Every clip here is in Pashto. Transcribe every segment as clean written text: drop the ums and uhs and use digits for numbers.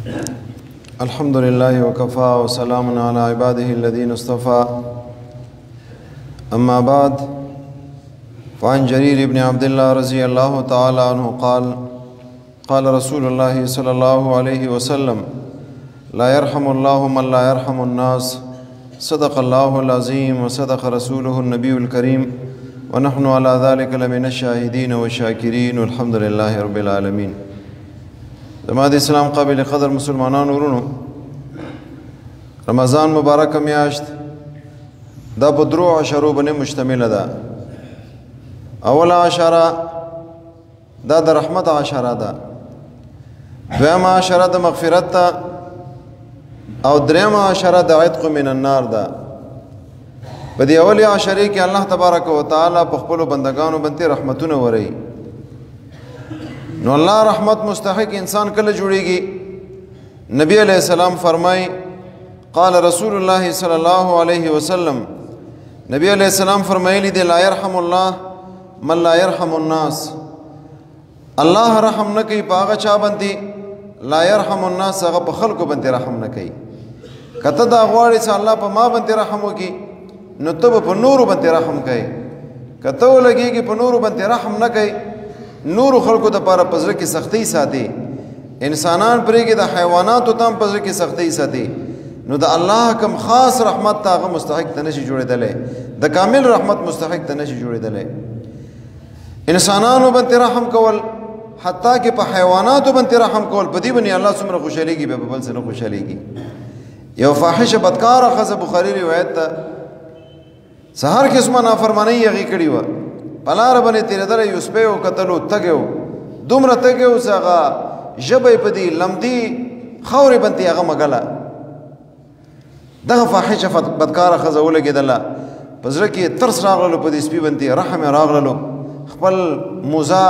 الحمد لله وكفى وسلام على عباده الذين اصطفى أما بعد فعن جرير بن عبد الله رضي الله تعالى عنه قال قال رسول الله صلى الله عليه وسلم لا يرحم الله من لا يرحم الناس صدق الله العظيم وصدق رسوله النبي الكريم ونحن على ذلك لمن الشاهدين والشاكرين والحمد لله رب العالمين. زما د اسلام قابل قدر مسلمانانو ورونو، رمضان مبارک میاشت دا په درو عشرو باندې مشتمله ده. اوله عشره دا د رحمت عشره ده، دویمه عشره د مغفرت ده، او دریمه عشره د عتق من النار ده. په دې اوله عشره کې الله تبارک وتعالى په خپل بندگانو باندې رحمتونه وري. نو الله رحمت مستحق انسان کله جوړیږي؟ نبی علیہ السلام فرمای قال رسول الله صلی الله علیه وسلم، نبی علیہ السلام فرمایلی دی لا يرحم الله من لا يرحم الناس. الله رحم نه کوي په هغه چا باندې لا يرحم الناس، هغه په خلکو باندې رحم نه کوي. کته دا غواړي چې الله په ما باندې رحم وکړي نو ته په نورو باندې رحم کوي. کته ولګيږي په نورو باندې رحم نه کوي، نور خلکو د پاره پزره کې سختي ساتي، انسانان پرې کې د حیواناتو تام پزره کې سختي ساتي. نو د الله کوم خاص رحمت تاغه مستحق ته نشي جوړېدلې، د کامل رحمت مستحق ته نشي جوړېدلې. انسانانو باندې رحم کول، حتی کې په حیواناتو باندې رحم کول، په دې باندې الله څومره خوشاليږي، به بل څه نه خوشاليږي. یو فاحشه بدکاره خزه بخاری روایت ده، سحر قسمه نافرمانی یې کړی و، پلار باندې تیرېدل، یو سپی و کتلو، تګو دومره تګو چې هغه ژبه په دې لمدي خاورې باندې هغه مګله. دغه فاحشه بدکاره ښځه ولګېدله، په زړه کې ترس راغللو، په دې سپي باندې رحم یې راغللو، خپل موزه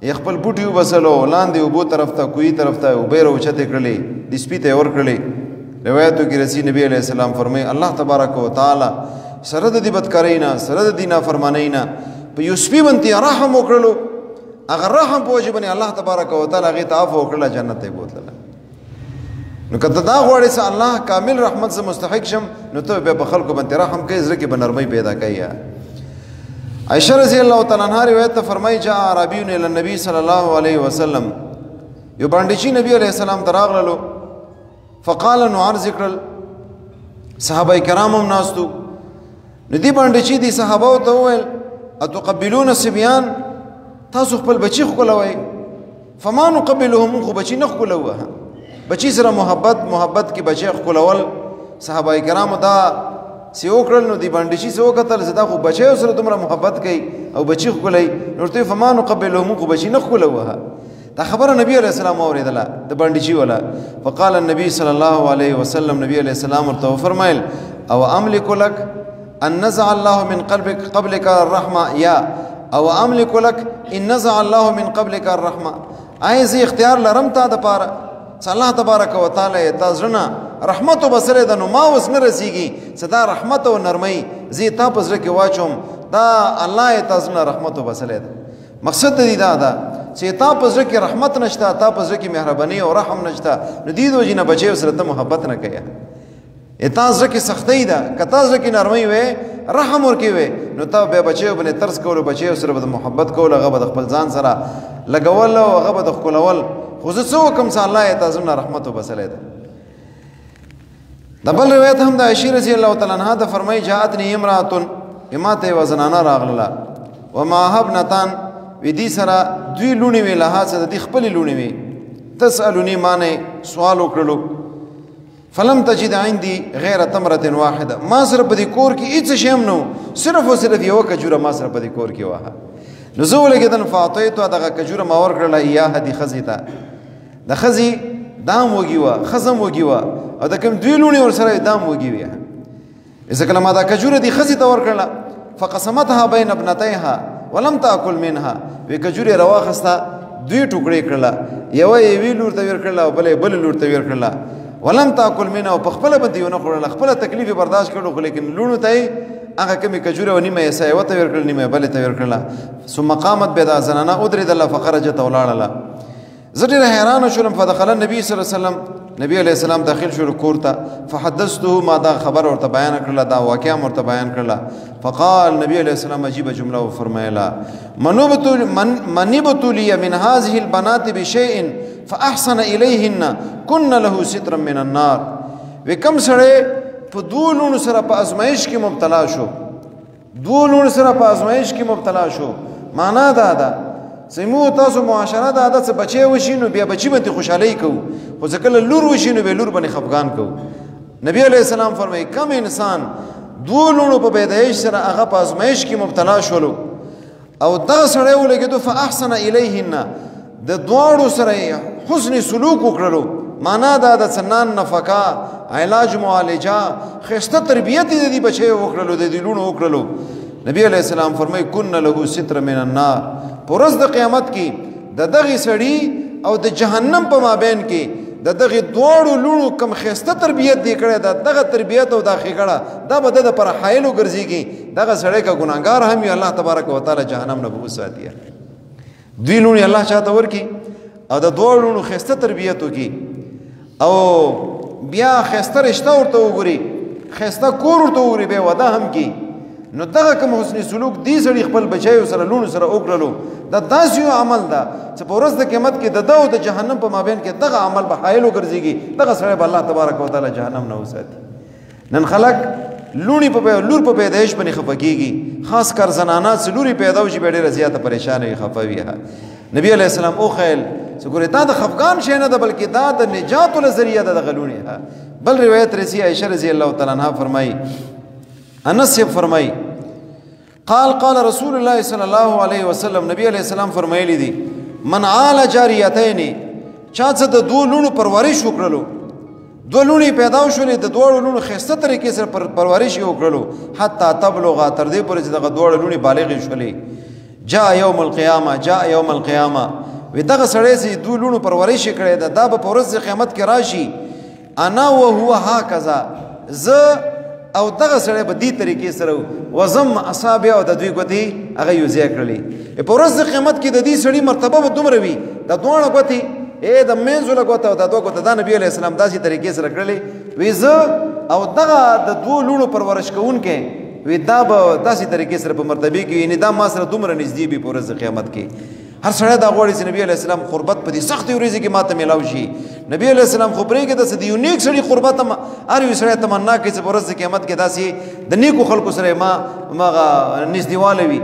یې خپل بوټي وبسلو، لاندې اوبو طرف ته کوهي طرف ته اوبه یې راوچتې کړلې، د سپي ته یې ورکړلې. روایتو کې رسي نبی علیہ السلام فرمایي الله تبارک وتعالی سره د دې بدکارۍ نه، سره د دې نافرمانۍ نه په یو سپي باندې رحم وکړلو. هغه رحم په وجه باندې الله تبارک وتعالی هغې ته عفو وکړله، جنت ته یې بوتلله. نو که ته دا غواړې چې الله کامل رحمت زه مستحق شم، نو ته بیا په خلکو باندې رحم کوې، زړه کې به نرمۍ پیدا کوي. عائشہ رضی الله تعالی عنها روایت ته فرمایي جاء اعرابی الی النبي صلی الله علیه وسلم، یو بانډچي نبی علیه السلام ته راغللو، فقال نو عرض کړل، صحابه کرام هم ناستو. نو دې بانډچي دي صحابه ته وویل اتقبلون الصبيان، تاسو خپل بچي ښکلوئ؟ فما نقبلهم، خو بچي نه ښکلوه. بچی سره محبت کې بچی ښکلول صحابه کرامو دا سی وکړل. نو دی بانډچي څه وکتل چې دا خو بچی سره دومره محبت کوي او بچی ښکلوي، نو ورته فما نقبلهم، خو بچی نه ښکلوه. دا خبره نبی علیہ السلام اوریدله د بانډچي ولا. فقال النبي صلی الله علیه وسلم، نبی علیہ السلام ورته فرمایل او املک لك ان نزع الله من قبلك الرحمه، یا او املک لك ان نزع الله من قبلك الرحمه، آیا زه اختیار لرم تا د پاره چې الله تبارک وتعالی تا زړه رحمت وبسره ده، نو ما اوس نه رسیږي چې دا رحمت او نرمۍ زه تا په زړه کې واچوم، دا الله یې تا زړه رحمت وبسره ده. مقصد دې دا ده چې تا په زړه کې رحمت نشته، تا په زړه کې مهرباني او رحم نشته، نو دې د وجې نه بچی سره ته محبت نه کوې. تا زړه کې سختۍ ده، که تا زړه کې نرمۍ وې، رحم ورکې وې، نو تا بیا بچیو باندې ترس کولو، بچیو سره به د محبت کول، هغه به د خپل ځان سره لګول او هغه به د ښکلول. خو زه څه وکړم چې الله یې تا زړه رحمت وبسلی ده. د بل روایت هم د عایشې رضی الله تعالی عنها د فرمایي جاءتني امرأة، ما ته یوه زنانه راغله، ومعها ابنتان، وی دې سره دوی لوڼې وې، لها چې د دې خپلې لوڼې وې. تسألني، ما نه سوال وکړلو، فلم تجد عندي غیر تمرة واحده، ما سره په دې کور کې هېڅ شی هم نه و، صرف او صرف یوه کجوره ما سره په دې کور کې وه. نو زه ولګېدم فاعطیتها، دغه کجوره ما ورکړله ایاها دې ښځې ته. د ښځې دام وږي وه، ښځه هم وږي وه، او د کوم دوی لوڼې ورسره دام وږي وې. ځکه کله ما دا کجوره دې ښځې ته ورکړله، فقسمتها بین ابنتیها ولم تاکل منها، وی کجوره راواخسته، دوی ټوکړې کړله، یوه یوې لور ته ویر کړله او بله بلې لور ته ویر کړله. ولم تاکل منها، او په خپله باندې یې ونه خوړله، خپله تکلیف یې برداشت کړو، خو لیکن لوڼو ته یې هغه کمی کجوره و نیمه یې یوه ته ورکړل نیمه یې بلې ته ورکړله. ثم قامت بیا دا زنانه ودرېدله فخرجت ولاړله. زه ډېر حیرانه شولم. فدخل النبي صلی الله علیه وسلم، نبی علیہ السلام داخل شو کور ته. فحدثته، ما دا خبر ورته بیان کړله، دا واقعه ورته بیان کړله. فقال، نبی علیہ السلام عجیب جمله وفرمایله، من ابتلي من هذه البنات بشيء فاحسن اليهن كن له سترا من النار. وکم سړی په دوه لونو سره په ازمایش کې مبتلا شو، دوه لونو سره په ازمایش کې مبتلا شو، معنا دا ده سمو تاسو معاشره دا عادت څه بچي وشي نو بیا بچي باندې خوشحالي کوو، خو ځکه لور وشي نو به لور باندې خفقان کوو. نبی علیہ السلام فرمایي کم انسان دوه لونو په پیدایش سره هغه په ازمایش کې مبتلا شولو او دا سړی ولګېدو فاحسن الیهن، د دواړو سره حسن سلوک وکړلو، معنا دا د سنان نفقه، علاج معالجه، ښایسته تربیت یې د دې بچیو وکړلو، د دې لونو وکړلو. نبی علیہ السلام فرمایي کن له ستر من النار. په ورځ د قیامت کې د دغې سړي او د جهنم په مابین کې د دغې دواړو لونو کم ښایسته تربیت دی کړی ده، دغه تربیت او دا ښېګړه دا به د ده پر حایل وګرځېږي. دغه سړی که ګناهګار هم وي الله تبارک وتعالی جهنم نه به وساتي. دوی لونې الله چاته ورکړي او د دواړو لونو ښایسته تربیت وکړي او بیا ښایسته رشته ورته وګوري، ښایسته کور ورته وګوري، بیا واده هم کړي. نو دغه کوم حسن سلوک دې سړي خپل بچیو سره لونو سره وکړلو، دا داسې یو عمل ده چې په ورځ د قیامت کې د ده او د جهنم په مابین کې دغه عمل به حایل وګرځېږي، دغه سړی به الله تبارک وتعالی جهنم نه وساتي. نن خلک لور په پیدایش باندې خفه کېږي، خاص کر زنانه چې لورې پیدا وشي بیا ډېره زیاته پریشانه وي، خفه وي. نبی علیہ السلام وښیل چې ګورې دا د خفګان شی نه ده بلکې دا د نجات ذریعه ده دغه لونې. بل روایت رسي عائشہ رضی الله تعالی عنها فرمایي، انس سے فرمائی قال رسول الله صلی الله علیه وسلم، نبی علیہ السلام فرمایلی دي من عال جاریتین، چا څه د دوه لونو پرورش وکړلو، دوه لونې پیدا شولې، د دوه لونو ښایسته طریقې سره پرورش یې وکړلو، حتی تبلغ، تر دې پورې چې دغه دوه لونې بالغې شولې. جاء یوم القیامه، وی دغه سړی چې دوه لونو پرورش یې کړی ده دا به په ورځ د قیامت کې راشي، انا وهو هکذا، زه او دغه سړی به دې طریقې سره وزم اصابع او د دوی ګوتې هغه یو ځای کړلې. په ورځ د قیامت کې د دې سړي مرتبه به دومره وي، د دواړه ګوتې د منځوله ګوته او د دوه ګوته دا نبي علیہ السلام داسې طریقې سره کړلې. وی زه او دغه د دوه لونو پرورش کوونکی وی دا به داسې طریقې سره په مرتبه کې، یعنې دا ما سره دومره نږدې وي په ورځ د قیامت کې. هر سړی دا غواړي چې نبی علیہ السلام قربت په دې سختې ورځې کې ماته میلاو شي. نبی علیہ السلام خو پرېږده چې د یو نیک سړي قربت هم هر یو سړی تمنا کوي چې په ورځ د قیامت کې داسې د نیکو خلکو سره ما هغه نږدېوالی وي.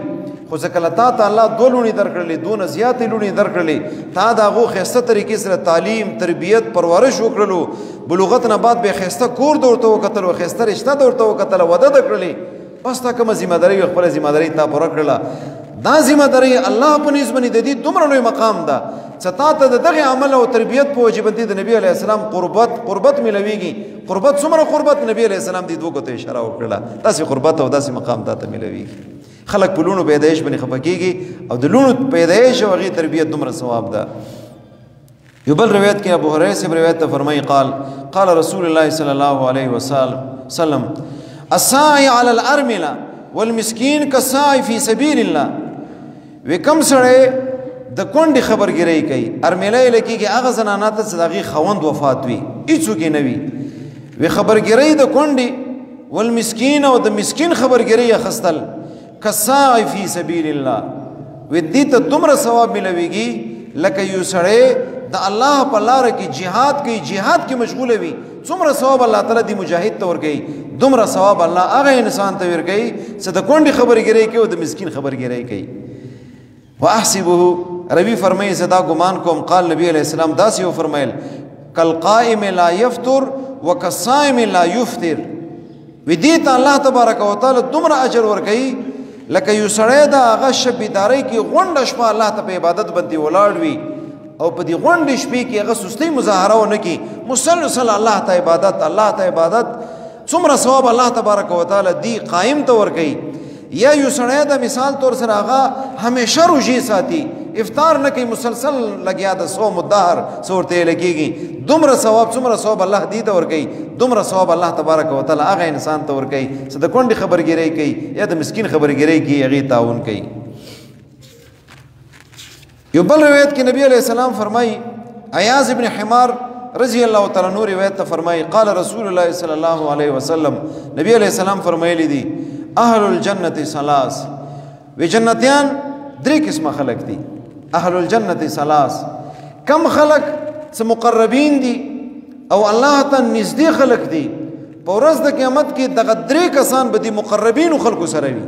خو چې کله تا ته الله دوه لوڼې درکړلې، دونه زیاتې لوڼې درکړلې، تا د هغو ښایسته طریقې سره تعلیم، تربیت، پرورش وکړلو، بلوغت نه بعد به یې ښایسته کور د ورته وکتلو، ښایسته رشته د ورته وکتله، واده د کړلې، بس تا کومه ذمه داري وي خپله ذمه داري تا پوره کړله. دا ذمه داري الله په نسبت باندې د دې دومره لوی مقام ده چې تا ته د دغه عمل او تربیت په وجه باندې د نبی علیه السلام قربت ملويږي. قربت څومره قربت، نبی علیه السلام دې دوه ګوتو اشاره وکړله، داسې قربت او داسې مقام تا ته ملويږي. خلک په لونو پیدایش باندې خفه کېږي او د لونو پیدایش او هغې تربیت دومره ثواب ده. یو بل روایت کې ابو هريره صاحب روایت ته فرمایي قال رسول الله صلی الله علیه وسلم الساعي على الارمله والمسكين كالساعي في سبيل الله. وی کم سړی د کونډې خبرګیرۍ کوي، ارمیله یې لکېږي هغه زنانه ته چې د هغې خاوند وفات وي، هېڅوک یې نه وي. وی خبرګیرۍ د کونډې والمسکین او د مسکین خبرګیرۍ اخیستل کالساعي فی سبیل الله، وی دې ته دومره ثواب ملویږي لکه یو سړی د الله په لاره کې جهاد کوي، جهاد کې مشغوله وي. څومره ثواب الله تعالی دې مجاهد ته ورکوي، دومره ثواب الله هغه انسان ته ورکوي چې د کونډې خبرګیرۍ کوي او د مسکین خبرګیرۍ کوي. واحسبه، ربی فرمایي زدا ګمان کوم، قال نبی علیہ السلام داسې یو فرمایل کالقائم لا یفطر وکالصائم لا یفطر. وی دې ته الله تبارک وتعالی دومره اجر ورکوي لکه یو سړی د هغه شب بیدارۍ کې غونډه شپه الله ته په عبادت باندې ولاړ وي او په دې غونډې شپې کې هغه سستۍ مظاهره ونه کړي، مسلسل الله ته عبادت، څومره ثواب الله تبارک وتعالی دې قائم ته ورکوي. یا یو سړی د مثال طور سره هغه همیشه روژې ساتي، افطار نه کوي، مسلسل لګیا د صوم الدهر څه ورته یې لګېږي، دومره ثواب څومره ثواب الله دې ته ورکوي، دومره ثواب الله تبارک وتعالی هغه انسان ته ورکوي چې د کونډې خبرګیرۍ کوي یا د مسکین خبرګیرۍ کوي، هغې تعاون کوي. یو بل روایت کې نبی علیہ السلام فرمایي عیاض ابن حمار رضی اللہ تعالی عنہ روایت فرمائی قال رسول اللہ صلی اللہ علیہ وسلم نبی علیہ السلام فرمایلی دی اهل الجنة ثلاث وی جنتیان درې قسمه خلق دي اهل الجنة ثلاث کم خلق څه مقربین دي او الله ته نږدې خلق دي په ورځ د قیامت کې دغه درې کسان به دي مقربین خلکو سره وي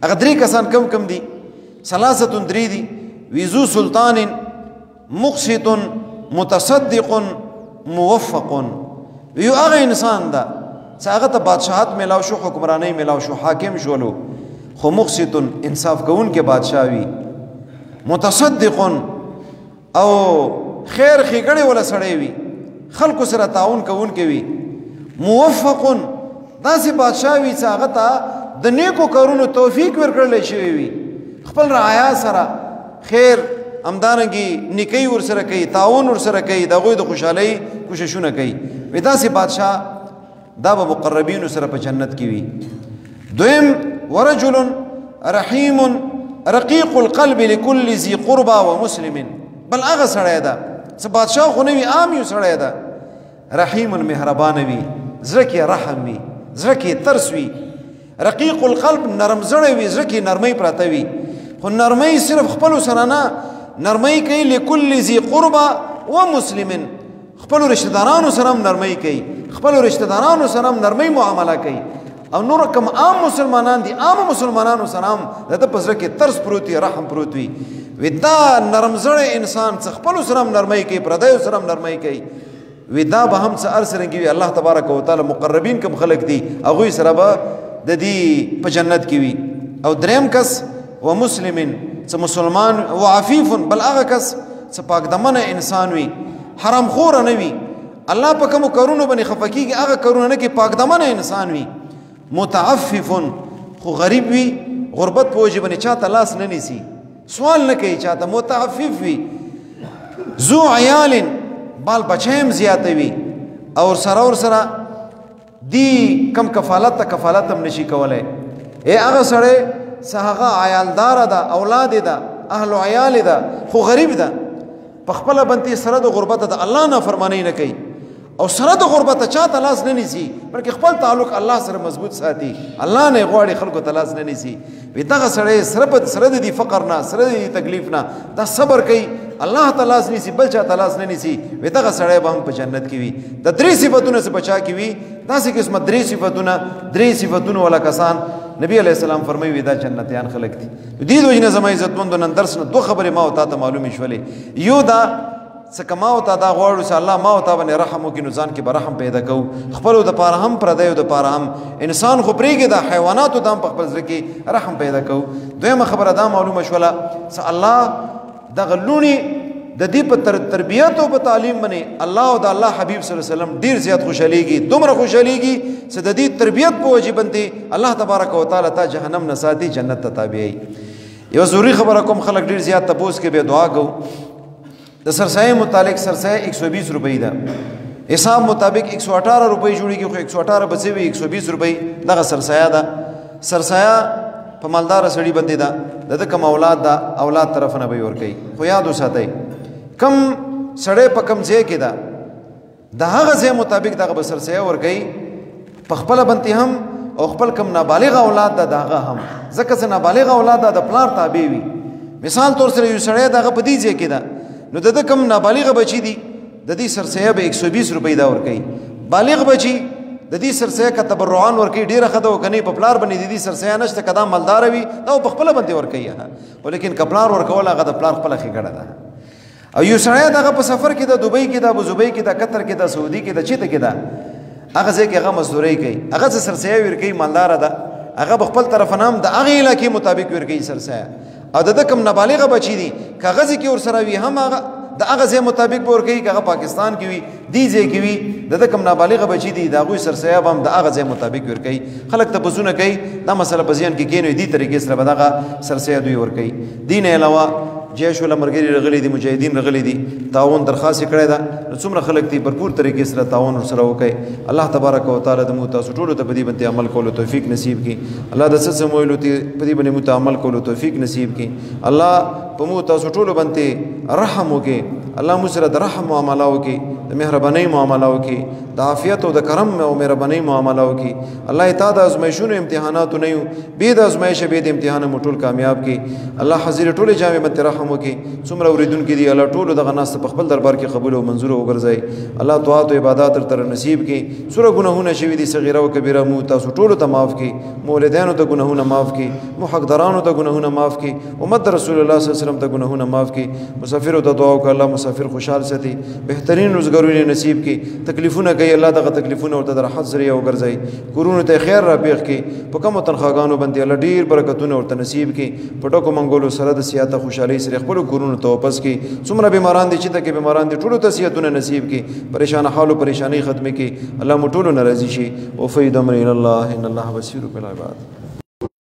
هغه درې کسان کم دي ثلاثه درې دي وذو سلطان مقسط متصدق موفق یو هغه انسان دا چې هغه ته بادشاہت میلاو شو حکمرانی میلاو شو حاکم شولو خو مقسط انصاف کوون کې بادشاہ وي متصدق او خیر خېګړې ولا سړی وي خلکو سره تعاون کوون کې وي موفق داسې بادشاہ وي چې هغه ته د نیکو کارونو توفیق ورکړل شي وي خپل رعایا سره خیر امدارنګي نیکی ور سره کوي تعاون ور سره کوي دغه د خوشحالي کوششونه کوي ودا سي بادشاہ دا به مقربین سره په جنت کې وي دویم ورجل رحیم رقیق القلب لكل ذي قربى ومسلم بل هغه سړی دا چې بادشاہ خو نه وي عام یو سړی دا رحیم مهربان وي زړه کې رحم وي زړه کې ترس وي رقیق القلب نرم زړه وي زړه کې نرمۍ پراته وي خو نرمۍ صرف خپل سره نه نرمۍ کوي لكل ذي قربى ومسلم خپل رشتہ دارانو سره نرمۍ کوي خپل رشتہ دارانو سره نرمۍ معامله کوي او نور کوم عام مسلمانان دي عام مسلمانانو سره د پزره کې ترس پروت وي رحم پروت وي ودا نرم زړه انسان څخه خپل سره نرمۍ کوي پردای سره نرمۍ کوي ودا به هم څه ارسرنګي الله تبارک وتعالى مقربین کوم خلق دي هغه سره به د دې په جنت کې وي او دریم کس ومسلمن څه مسلمان وعفیف بل هغه کس څه پاک دمنه انسان وي حرام خور نه وي الله په کوم کارونو باندې خفقيږي هغه کارونه نه کې پاک دمنه انسان وي متعفف خو غریب وي غربت په وجه باندې چاته لاس نه نیسي سوال نه کوي چاته متعفف وي ذو عيال بال بچیم زیاته وي او سره دی کم کفالت هم نشي کولای هغه سره هغه عیالدار ده اولاد ده اهل عیال ده خو غریب ده په خپل باندې سره د غربت ده الله نه فرمانی نه کوي او سره د غربت چاته لاس نه نیسي بلکې خپل تعلق الله سره مضبوط ساتي الله نه غواړي خلکو ته لاس نه نیسي وي دغه سره د فقر نه سره د تکلیف نه دا صبر کوي الله تعالی لاس نیسي بل چاته لاس نه نیسي وي دغه سړی به هم په جنت کې وي د درې صفاتونو څخه بچا کې وي داسې قسمه درې صفاتونه ولا کسان نبی علیہ السلام فرمایي دا جنتیان خلق دي دې دوی نه زما عزت مند نن درس نه دوه خبره ما او ته معلومه شولې یو دا سکما او تا دا غواړو چې الله ما او تا باندې رحم وکړي نو ځان کې به رحم پیدا کوو خپل د پاره هم پردیو د پاره هم انسان خو پرېږي د حیواناتو د هم په خپل ځل کې رحم پیدا کوو دویمه خبره دا معلومه شوله چې الله دغه لونی د دې په تربیت او په تعلیم باندې الله او د الله حبیب صلی الله علیه وسلم ډیر زیات خوشاليږي دومره خوشاليږي چې د دې تربیت په وجه باندې الله تبارک وتعالى ته جهنم نه ساتي جنت ته تابعي یو ضروري خبره کوم خلک ډیر زیات تپوس کې به دعا کوو د سرسایه متعلق سرسایه 120 روپۍ ده حساب مطابق 118 روپۍ جوړیږي خو 118 بچي وي 120 روپۍ دغه سرسایه ده سرسایه په مالدار سړي باندې ده د کوم اولاد ده اولاد طرف نه به ور کوي خو یاد وساتئ کم سړی په کم ځای کې ده د هغه ځای مطابق دغه سرسایه ور کوي په خپل باندې هم او خپل کم نابالغ اولاد ده دغه هم ځکه چې نابالغ اولاد ده د پلار تابع وي مثال تور سره یو سړی دغه په دې ځای کې ده نو د کم نابالغ بچی دي د دې سرسایه به 120 روپۍ دا ور کوي بالغ بچی د دې سرسایه کا تبرعان ور کوي ډیره خدای وکني په پلار باندې د دې سرسایه نشته کدا مالدار وي دا په خپل باندې ور کوي ولیکن کپلار ور کول هغه د پلار خپل خګړه ده او یو سړی دغه په سفر کې د دوبۍ کې د ابو ظبي کې د قطر کې د سعودي کې د چیته کې ده هغه ځکه هغه مزدوري کوي هغه سرسایه ور کوي مالدار ده هغه خپل طرف نام د هغه علاقې مطابق ور کوي سرسایه او د کم نابالغ بچی دي کاغذ کې ور سره وي هم هغه د هغه ځای مطابق به ور کوي هغه پاکستان کې وي دی ځای کې وي د کم نابالغ بچی دي د هغوی سرسایه هم د هغه ځای مطابق ور کوي خلک ته پوښتنه کوي دا مسله په ذهن کې کینوي دې طریقې سره به دغه سرسایه دوی ور کوي دین علاوه جیش ولا مرګري رغلي دي مجاهدین رغلي دي تعاون درخواست کړی دا څومره خلک دي भरपूर طریقې سره تعاون سره وکړي الله تبارک وتعالى د مو تاسو ټول ته په دې باندې عمل کولو توفیق نصیب کړي الله د څه سمویلو ته په دې باندې مو عمل کولو توفیق نصیب کړي الله په مو تاسو ټول باندې رحم وکړي الله مو سره د رحم معامله وکړي د مهرباني معامله وکړي د عافیت او د کرم او مهرباني معامله وکړي الله تعالی د ازمایښونو امتحانات نه یو به د ازمایښ به د امتحان مو ټول کامیاب کړي الله حاضر ټول جامع باندې رحم وکړي څومره اوریدونکو دي الله ټول دغه ناس په خپل دربار کې قبول او منظور وګرځي الله طاعت او عبادت تر نصیب کړي سوره ګناهونه شوي دي صغیره او کبیره مو تاسو ټول ته معاف کړي مولدانو ته ګناهونه معاف کړي محقدارانو ته ګناهونه معاف کړي امت رسول الله صلی الله علیه وسلم ته ګناهونه معاف کړي مسافر ته دعا وکړه الله مسافر خوشحال ساتي بهترین روزګارونه نصیب کړي تکلیفونه کوي الله دغه تکلیفونه ورته د راحت ذریعہ وګرځي کورونو ته خیر را پیښ کړي په کومو تنخواګانو باندې الله ډیر برکتونه ورته نصیب کړي په ټکو منګولو سره د سیاته خوشحالي سره خپل کورونو ته واپس کړي څومره بیماران دي چې ته کې بیماران دي ټولو ته صحتونه نصیب کړي پریشان حال او پریشانی ختم کړي الله مو ټولو ناراضي شي او فیض امر الى الله ان الله بصیر بالعباد